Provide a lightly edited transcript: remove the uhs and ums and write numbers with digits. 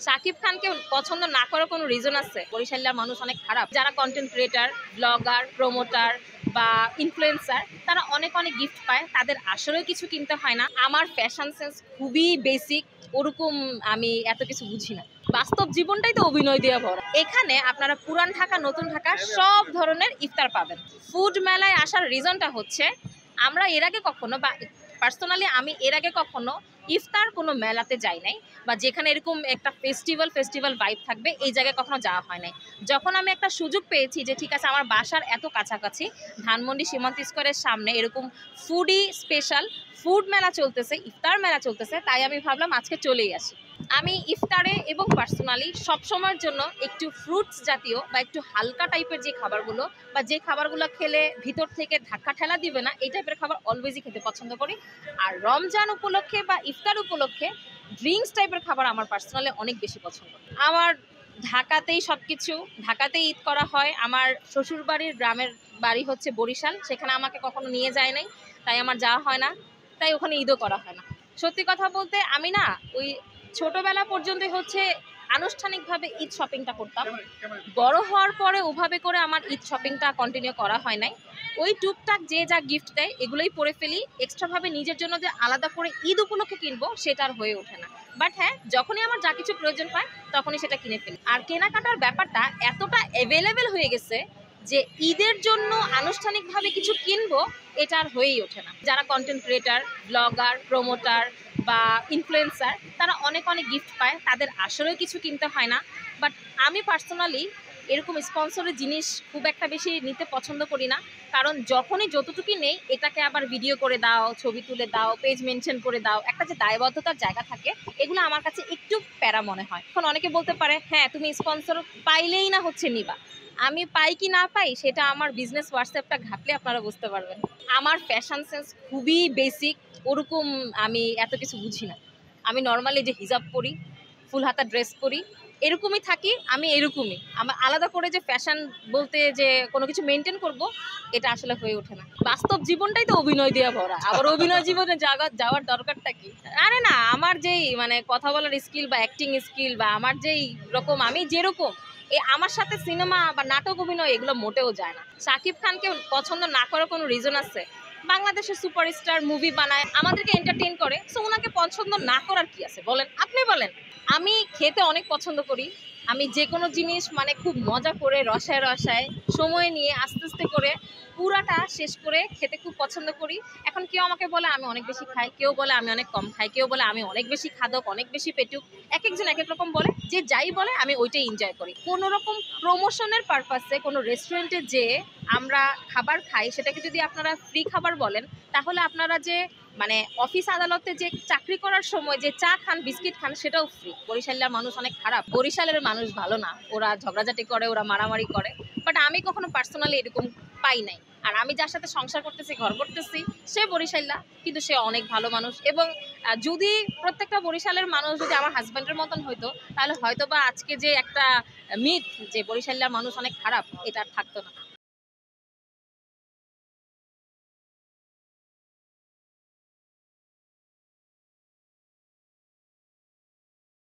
শাকিব খানকে পছন্দ না করার কোনো রিজন আছে? বরিশালের মানুষ অনেক খারাপ। যারা কন্টেন্ট ক্রিয়েটার, ব্লগার, প্রমোটার বা ইনফ্লুয়েন্সার তারা অনেক অনেক গিফট পায়, তাদের আসলেও কিছু কিনতে হয় না। আমার ফ্যাশন সেন্স খুবই বেসিক, ওরকম আমি এত কিছু বুঝি না। বাস্তব জীবনটাই তো অভিনয় দিয়ে ভরা। এখানে আপনারা পুরান ঢাকা, নতুন ঢাকা সব ধরনের ইফতার পাবেন। ফুড মেলায় আসার রিজনটা হচ্ছে আমরা এর আগে কখনো বা পার্সোনালি আমি এর আগে কখনো ইফতার কোনো মেলাতে যাই নাই, বা যেখানে এরকম একটা ফেস্টিভ্যাল ভাইব থাকবে এই জায়গায় কখনো যাওয়া হয় নাই। যখন আমি একটা সুযোগ পেয়েছি যে ঠিক আছে আমার বাসার এত কাছাকাছি ধানমন্ডি সীমান্ত স্কোয়ারের সামনে এরকম ফুডি স্পেশাল ফুড মেলা চলতেছে, ইফতার মেলা চলতেছে, তাই আমি ভাবলাম আজকে চলেই আসি। আমি ইফতারে এবং পার্সোনালি সবসময়ের জন্য একটু ফ্রুটস জাতীয় বা একটু হালকা টাইপের যে খাবারগুলো বা যে খাবারগুলো খেলে ভিতর থেকে ধাক্কা ঠেলা দিবে না, এই টাইপের খাবার অলওয়েজই খেতে পছন্দ করি। আর রমজান উপলক্ষে বা ইফতার উপলক্ষে ড্রিঙ্কস টাইপের খাবার আমার পার্সোনালি অনেক বেশি পছন্দ। আমার ঢাকাতেই সব কিছু, ঢাকাতেই ঈদ করা হয়। আমার শ্বশুরবাড়ির গ্রামের বাড়ি হচ্ছে বরিশাল, সেখানে আমাকে কখনো নিয়ে যায় নাই, তাই আমার যাওয়া হয় না, তাই ওখানে ঈদও করা হয় না। সত্যি কথা বলতে আমি না ওই ছোটবেলা পর্যন্তই হচ্ছে আনুষ্ঠানিকভাবে ঈদ শপিংটা করতাম। বড় হওয়ার পরে ওভাবে করে আমার ঈদ শপিংটা কন্টিনিউ করা হয় নাই। ওই টুকটাক যে যা গিফট দেয় এগুলোই পরে ফেলি, এক্সট্রাভাবে নিজের জন্য যে আলাদা করে ঈদ উপলক্ষে কিনবো সেটা আর হয়ে ওঠে না। বাট হ্যাঁ, যখনই আমার যা কিছু প্রয়োজন হয় তখনই সেটা কিনে ফেলি। আর কেনাকাটার ব্যাপারটা এতটা অ্যাভেলেবেল হয়ে গেছে যে ঈদের জন্য আনুষ্ঠানিকভাবে কিছু কিনবো এটা আর হয়েই ওঠে না। যারা কন্টেন্ট ক্রিয়েটার, ব্লগার, প্রমোটার বা ইনফ্লুয়েন্সার তারা অনেক অনেক গিফট পায়, তাদের আসলেও কিছু কিনতে হয় না। বাট আমি পার্সোনালি এরকম স্পন্সরের জিনিস খুব একটা বেশি নিতে পছন্দ করি না, কারণ যখনই যতটুকুই নেই এটাকে আবার ভিডিও করে দাও, ছবি তুলে দাও, পেজ মেনশন করে দাও, একটা যে দায়বদ্ধতার জায়গা থাকে, এগুলো আমার কাছে একটু প্যারা মনে হয়। এখন অনেকে বলতে পারে হ্যাঁ তুমি স্পন্সর পাইলেই না হচ্ছে নিবা। আমি পাই কি না পাই সেটা আমার বিজনেস হোয়াটসঅ্যাপটা ঘাটলে আপনারা বুঝতে পারবেন। আমার ফ্যাশন সেন্স খুবই বেসিক, ওরকম আমি এত কিছু বুঝি না। আমি নর্মালি যে হিজাব পরি, ফুল হাতা ড্রেস পরি, এরকমই থাকি, আমি এরকমই। আমার আলাদা করে যে ফ্যাশন বলতে যে কোনো কিছু মেনটেন করব এটা আসলে হয়ে ওঠে না। বাস্তব জীবনটাই তো অভিনয় দিয়ে ভরা, আবার অভিনয় জীবনে যাওয়ার দরকারটা কি? আরে না, আমার যেই মানে কথা বলার স্কিল বা অ্যাক্টিং স্কিল বা আমার যেই রকম, আমি যেরকম আমার সাথে সিনেমা বা নাটক অভিনয় এগুলো মোটেও যায় না। শাকিব খানকে পছন্দ না করার কোনো রিজন আছে? বাংলাদেশের সুপারস্টার মুভি বানায়, আমাদেরকে এন্টারটেইন করে, সো ওনাকে পছন্দ না করার কি আছে বলেন, আপনি বলেন। আমি খেতে অনেক পছন্দ করি, আমি যে কোনো জিনিস মানে খুব মজা করে রসায় রসায় সময় নিয়ে আস্তে আস্তে করে পুরাটা শেষ করে খেতে খুব পছন্দ করি। এখন কেউ আমাকে বলে আমি অনেক বেশি খাই, কেউ বলে আমি অনেক কম খাই, কেউ বলে আমি অনেক বেশি খাদক, অনেক বেশি পেটুক। এক একজন এক এক রকম বলে, যে যাই বলে আমি ওইটাই এনজয় করি। কোনো রকম প্রমোশনের পারপাসে কোনো রেস্টুরেন্টে যেয়ে আমরা খাবার খাই, সেটাকে যদি আপনারা ফ্রি খাবার বলেন, তাহলে আপনারা যে মানে অফিস আদালতে যে চাকরি করার সময় যে চা খান, বিস্কিট খান, সেটাও ফ্রি। বরিশালের মানুষ অনেক খারাপ, বরিশালের মানুষ ভালো না, ওরা ঝগড়াঝাটি করে, ওরা মারামারি করে। বাট আমি কখনো পার্সোনালি এরকম পাই নাই। আর আমি যার সাথে সংসার করতেছি, ঘর করতেছি, সে বরিশাল্লা, কিন্তু সে অনেক ভালো মানুষ। এবং যদি প্রত্যেকটা বরিশালের মানুষ যদি আমার হাজব্যান্ডের মতন হইতো, তাহলে হয়তো বা আজকে যে একটা মিথ যে বরিশালের মানুষ অনেক খারাপ, এটা আর থাকতো না।